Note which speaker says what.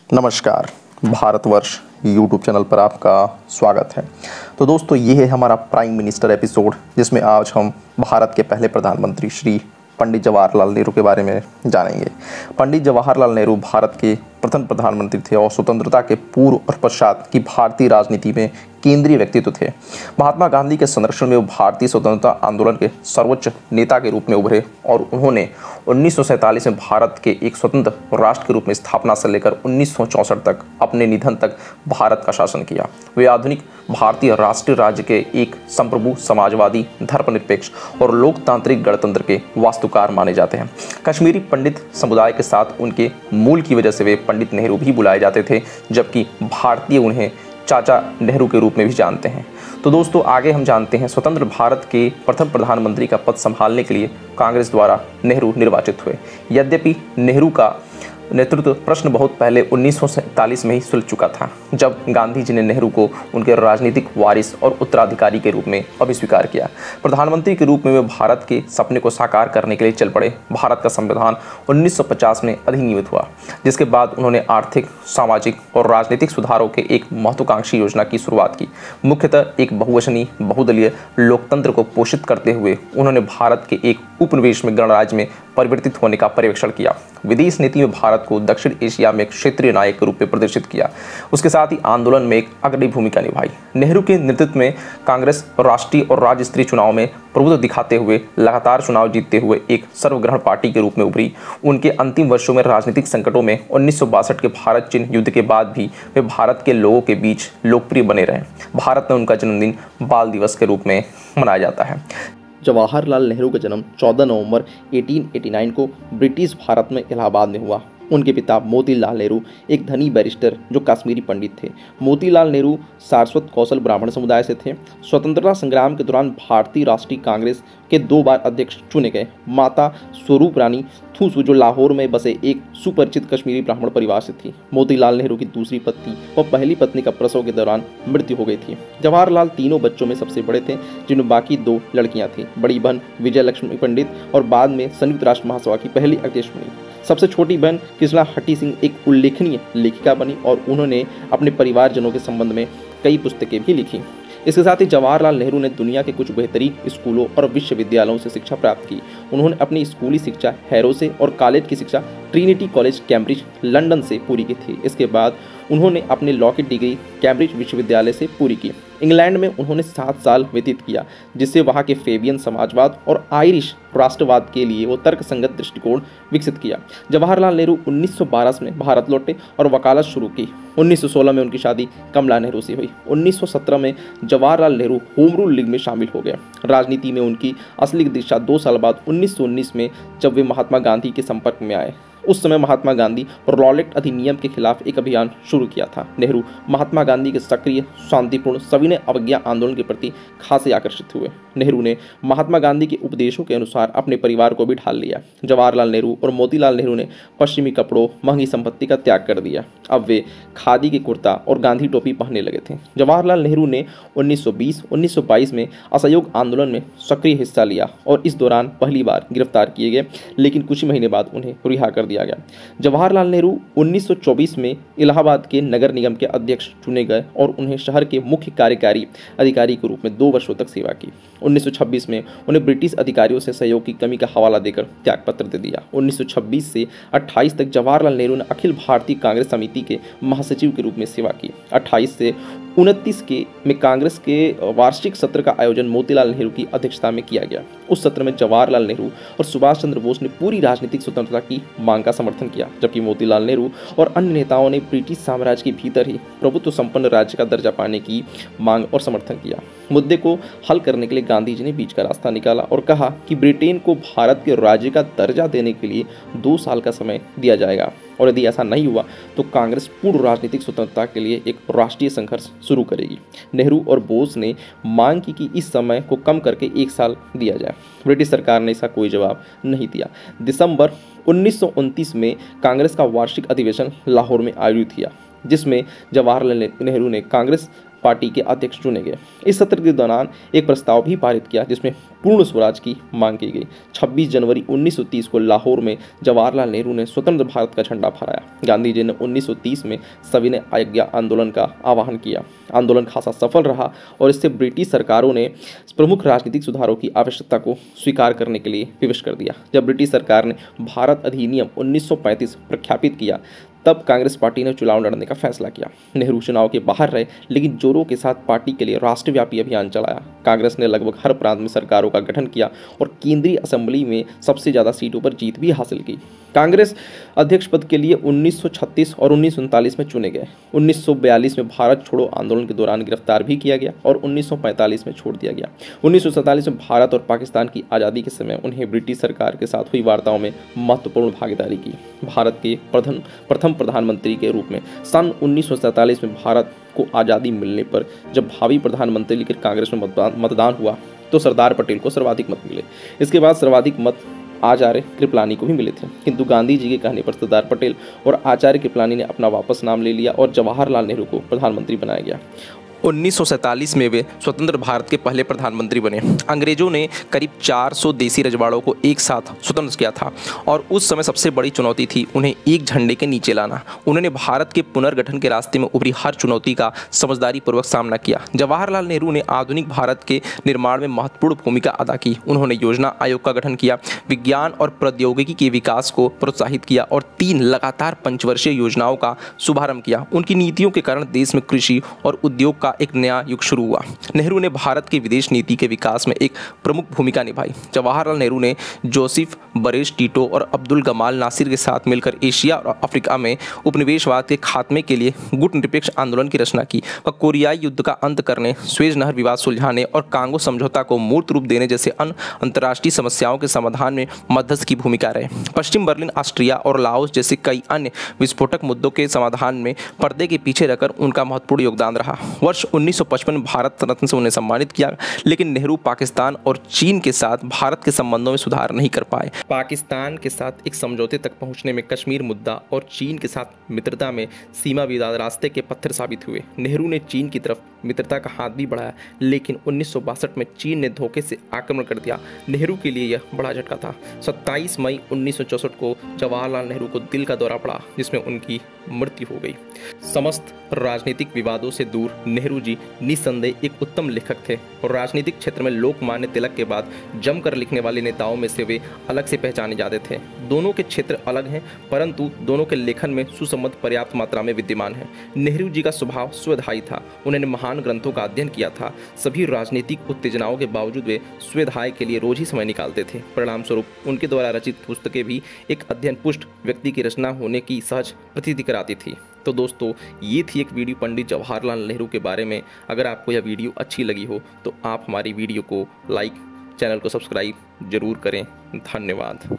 Speaker 1: नमस्कार। Bharatvarsh YouTube channel पर आपका स्वागत है। तो दोस्तों, ये है हमारा प्राइम मिनिस्टर एपिसोड, जिसमें आज हम भारत के पहले प्रधानमंत्री श्री पंडित जवाहरलाल नेहरू के बारे में जानेंगे। पंडित जवाहरलाल नेहरू भारत के प्रथम प्रधानमंत्री थे और स्वतंत्रता के पूर्व और पश्चात की भारतीय राजनीति में केंद्रीय व्यक्तित्व थे। महात्मा गांधी के संरक्षण में वो भारतीय स्वतंत्रता आंदोलन के सर्वोच्च नेता के रूप में उभरे और उन्होंने 1947 में भारत के एक स्वतंत्र राष्ट्र के रूप में स्थापना से लेकर 1964 तक अपने निधन तक भारत का शासन किया। वे आधुनिक भारतीय राष्ट्रीय राज्य के एक संप्रभु, समाजवादी, धर्मनिरपेक्ष और लोकतांत्रिक गणतंत्र के वास्तुकार माने जाते हैं। कश्मीरी पंडित समुदाय के साथ उनके मूल की वजह से वे पंडित नेहरू भी बुलाए जाते थे, जबकि भारतीय उन्हें चाचा नेहरू के रूप में भी जानते हैं। तो दोस्तों, आगे हम जानते हैं स्वतंत्र भारत के प्रथम प्रधानमंत्री का पद संभालने के लिए कांग्रेस द्वारा नेहरू निर्वाचित हुए। यद्यपि नेहरू का नेतृत्व प्रश्न बहुत पहले 1947 में ही सुलझ चुका था, जब गांधी जी ने नेहरू को उनके राजनीतिक वारिस और उत्तराधिकारी के रूप में अभिस्वीकार किया। प्रधानमंत्री के रूप में वे भारत के सपने को साकार करने के लिए चल पड़े। भारत का संविधान 1950 में अधिनियमित हुआ, जिसके बाद उन्होंने आर्थिक, सामाजिक और राजनीतिक सुधारों के एक महत्वाकांक्षी योजना की शुरुआत की। मुख्यतः एक बहुवचनीय, बहुदलीय लोकतंत्र को पोषित करते हुए उन्होंने भारत के एक उपनिवेश में गणराज्य में परिवर्तित होने का पर्यवेक्षण किया। विदेश नीति में भारत को दक्षिण एशिया में एक क्षेत्रीय नायक के रूप में प्रदर्शित किया। उसके साथ ही आंदोलन में एक अग्रणी भूमिका निभाई। नेहरू के नेतृत्व में कांग्रेस राष्ट्रीय और राज्य स्तरीय चुनाव में प्रभुत्व दिखाते हुए लगातार चुनाव जीतते हुए एक सर्वग्रहण पार्टी के रूप में उभरी। उनके अंतिम वर्षों में राजनीतिक संकटों में 1962 के भारत चीन युद्ध के बाद भी वे भारत के लोगों के बीच लोकप्रिय बने रहे। भारत में उनका जन्मदिन बाल दिवस के रूप में मनाया जाता है। जवाहरलाल नेहरू का जन्म 14 नवंबर 1889 को ब्रिटिश भारत में इलाहाबाद में हुआ। उनके पिता मोतीलाल नेहरू एक धनी बैरिस्टर जो कश्मीरी पंडित थे। मोतीलाल नेहरू सारस्वत कौशल ब्राह्मण समुदाय से थे। स्वतंत्रता संग्राम के दौरान भारतीय राष्ट्रीय कांग्रेस के 2 बार अध्यक्ष चुने गए। माता स्वरूप रानी थूसू जो लाहौर में बसे एक सुपरिचित कश्मीरी ब्राह्मण परिवार से थी। मोतीलाल नेहरू की दूसरी पत्नी और पहली पत्नी का प्रसव के दौरान मृत्यु हो गई थी। जवाहरलाल तीनों बच्चों में सबसे बड़े थे, जिनमें बाकी 2 लड़कियां थीं। बड़ी बहन विजय लक्ष्मी पंडित और बाद में संयुक्त राष्ट्र महासभा की पहली अध्यक्ष बनी। सबसे छोटी बहन कृष्णा हट्टी सिंह एक उल्लेखनीय लेखिका बनी और उन्होंने अपने परिवारजनों के संबंध में कई पुस्तकें भी लिखी। इसके साथ ही जवाहरलाल नेहरू ने दुनिया के कुछ बेहतरीन स्कूलों और विश्वविद्यालयों से शिक्षा प्राप्त की। उन्होंने अपनी स्कूली शिक्षा हैरो से और कॉलेज की शिक्षा ट्रिनिटी कॉलेज कैम्ब्रिज लंदन से पूरी की थी। इसके बाद उन्होंने अपने लॉ की डिग्री कैम्ब्रिज विश्वविद्यालय से पूरी की। इंग्लैंड में उन्होंने 7 साल व्यतीत किया, जिससे वहाँ के फेबियन समाजवाद और आयरिश राष्ट्रवाद के लिए वो तर्कसंगत दृष्टिकोण विकसित किया। जवाहरलाल नेहरू 1912 में भारत लौटे और वकालत शुरू की। 1916 में उनकी शादी कमला नेहरू से हुई। 1917 में Jawaharlal Nehru home rule league में शामिल हो गए। राजनीति में उनकी असली दिशा 2 साल बाद 1919 में जब वे महात्मा गांधी के संपर्क में आए। उस समय महात्मा गांधी और रॉलेट अधिनियम के खिलाफ एक अभियान शुरू किया था। नेहरू महात्मा गांधी के सक्रिय, शांतिपूर्ण, सविनय अवज्ञा आंदोलन के प्रति खासे आकर्षित हुए। नेहरू ने महात्मा गांधी के उपदेशों के अनुसार अपने परिवार को भी ढाल लिया। जवाहरलाल नेहरू और मोतीलाल नेहरू ने पश्चिमी कपड़ों, महंगी संपत्ति का त्याग कर दिया। अब वे खादी के कुर्ता और गांधी टोपी पहनने लगे थे। जवाहरलाल नेहरू ने 1920-1922 में असहयोग आंदोलन में सक्रिय हिस्सा लिया और इस दौरान पहली बार गिरफ्तार किए गए, लेकिन कुछ महीने बाद उन्हें रिहा कर दिया गया। जवाहरलाल नेहरू 1924 में इलाहाबाद के नगर निगम के अध्यक्ष चुने गए और उन्हें शहर के मुख्य कार्यकारी अधिकारी के रूप में 2 वर्षों तक सेवा की। 1926 में उन्हें ब्रिटिश अधिकारियों से सहयोग की कमी का हवाला देकर त्यागपत्र दे दिया। 1926 से 28 तक जवाहरलाल नेहरू ने अखिल भारतीय कांग्रेस समिति के महासचिव के रूप में सेवा की। 28 से 29 में कांग्रेस के वार्षिक सत्र का आयोजन मोतीलाल नेहरू की अध्यक्षता में किया गया। उस सत्र में जवाहरलाल नेहरू और सुभाष चंद्र बोस ने पूरी राजनीतिक स्वतंत्रता की मांग का समर्थन किया, जबकि मोतीलाल नेहरू और अन्य नेताओं ने ब्रिटिश साम्राज्य के भीतर ही प्रभुत्व संपन्न राज्य का दर्जा पाने की मांग और समर्थन किया। मुद्दे को हल करने के लिए गांधी जी ने बीच का रास्ता निकाला और कहा कि ब्रिटेन को भारत के राज्य का दर्जा देने के लिए 2 साल का समय दिया जाएगा और यदि ऐसा नहीं हुआ तो कांग्रेस पूर्ण राजनीतिक स्वतंत्रता के लिए एक राष्ट्रीय संघर्ष शुरू करेगी। नेहरू और बोस ने मांग की कि इस समय को कम करके 1 साल दिया जाए। ब्रिटिश सरकार ने इसका कोई जवाब नहीं दिया। दिसंबर 1929 में कांग्रेस का वार्षिक अधिवेशन लाहौर में आयोजित किया, जिसमें जवाहरलाल नेहरू ने कांग्रेस
Speaker 2: पार्टी के अध्यक्ष चुने गए। इस सत्र के दौरान एक प्रस्ताव भी पारित किया जिसमें पूर्ण स्वराज की मांग की गई। 26 जनवरी 1930 को लाहौर में जवाहरलाल नेहरू ने स्वतंत्र भारत का झंडा फहराया। गांधी जी ने 1930 में सविनय अवज्ञा आंदोलन का आह्वान किया। आंदोलन खासा सफल रहा और इससे ब्रिटिश सरकारों ने प्रमुख राजनीतिक सुधारों की आवश्यकता को स्वीकार करने के लिए विवश कर दिया। जब ब्रिटिश सरकार ने भारत अधिनियम 1935 प्रख्यापित किया तब कांग्रेस पार्टी ने चुनाव लड़ने का फैसला किया। नेहरू चुनाव के बाहर रहे लेकिन जोरों के साथ पार्टी के लिए राष्ट्रव्यापी अभियान चलाया। कांग्रेस ने लगभग हर प्रांत में सरकारों का गठन किया और केंद्रीय असेंबली में सबसे ज़्यादा सीटों पर जीत भी हासिल की। कांग्रेस अध्यक्ष पद के लिए 1936 और 1939 में चुने गए। 1942 में भारत छोड़ो आंदोलन के दौरान गिरफ्तार भी किया गया और 1945 में छोड़ दिया गया। 1947 में भारत और पाकिस्तान की आज़ादी के समय उन्हें ब्रिटिश सरकार के साथ हुई वार्ताओं में महत्वपूर्ण भागीदारी की। भारत के प्रथम प्रधानमंत्री के रूप में सन 1947 में भारत को आज़ादी मिलने पर जब भावी प्रधानमंत्री के कांग्रेस में मतदान हुआ तो सरदार पटेल को सर्वाधिक मत मिले। इसके बाद सर्वाधिक मत आचार्य कृपलानी को भी मिले थे, किंतु गांधी जी के कहने पर सरदार पटेल और आचार्य कृपलानी ने अपना वापस नाम ले लिया और जवाहरलाल नेहरू को प्रधानमंत्री बनाया गया। 1947 में वे स्वतंत्र भारत के पहले प्रधानमंत्री बने। अंग्रेजों ने करीब 400 देसी रजवाड़ों को एक साथ स्वतंत्र किया था और उस समय सबसे बड़ी चुनौती थी उन्हें एक झंडे के नीचे लाना। उन्होंने भारत के पुनर्गठन के रास्ते में उभरी हर चुनौती का समझदारी पूर्वक सामना किया। जवाहरलाल नेहरू ने आधुनिक भारत के निर्माण में महत्वपूर्ण भूमिका अदा की। उन्होंने योजना आयोग का गठन किया, विज्ञान और प्रौद्योगिकी के विकास को प्रोत्साहित किया और 3 लगातार पंचवर्षीय योजनाओं का शुभारंभ किया। उनकी नीतियों के कारण देश में कृषि और उद्योग एक नया युग शुरू हुआ। नेहरू ने भारत की विदेश नीति के विकास में एक प्रमुख भूमिका निभाई। जवाहरलाल नेहरू ने जोसेफ बरेज टीटो और अब्दुल गमाल नासिर के साथ मिलकर एशिया और अफ्रीका में उपनिवेशवाद के खात्मे के लिए गुटनिरपेक्ष आंदोलन की रचना की। वह कोरियाई युद्ध का अंत करने, स्वेज नहर विवाद सुलझाने और कांगो समझौता को मूर्त रूप देने जैसे अन्य अंतर्राष्ट्रीय समस्याओं के समाधान में मध्यस्थ की भूमिका रहे। पश्चिम बर्लिन, ऑस्ट्रिया और लाओस जैसे कई अन्य विस्फोटक मुद्दों के समाधान में पर्दे के पीछे रहकर उनका महत्वपूर्ण योगदान रहा। वर्ष 1955 में भारत रत्न से उन्हें सम्मानित किया, लेकिन नेहरू पाकिस्तान और चीन के साथ भारत के संबंधों में सुधार नहीं कर पाए। पाकिस्तान के साथ एक समझौते तक पहुंचने में कश्मीर मुद्दा और चीन के साथ मित्रता में सीमा विवाद रास्ते के पत्थर साबित हुए। नेहरू ने चीन की तरफ मित्रता का हाथ भी बढ़ाया, लेकिन 1962 में चीन ने धोखे से आक्रमण कर दिया। नेहरू के लिए यह बड़ा झटका था। 27 मई 1964 को जवाहरलाल नेहरू को दिल का दौरा पड़ा, जिसमें उनकी मृत्यु हो गई। समस्त राजनीतिक विवादों से दूर नेहरू जी निस्संदेह एक उत्तम लेखक थे और राजनीतिक क्षेत्र में लोकमान्य तिलक के बाद जमकर लिखने वाले नेताओं में से वे अलग से पहचाने जाते थे। दोनों के क्षेत्र अलग हैं, परंतु दोनों के लेखन में सुसंबद्ध पर्याप्त मात्रा में विद्यमान है। नेहरू जी का स्वभाव स्वधायी था। उन्होंने महान ग्रंथों का अध्ययन किया था। सभी राजनीतिक उत्तेजनाओं के बावजूद वे स्वधाय के लिए रोज ही समय निकालते थे। परिणाम स्वरूप उनके द्वारा रचित पुस्तकें भी एक अध्ययन पुष्ट व्यक्ति की रचना होने की सहज प्रतीति कराती थी। तो दोस्तों, ये थी एक वीडियो पंडित जवाहरलाल नेहरू के बारे में। अगर आपको यह वीडियो अच्छी लगी हो तो आप हमारी वीडियो को लाइक, चैनल को सब्सक्राइब जरूर करें। धन्यवाद।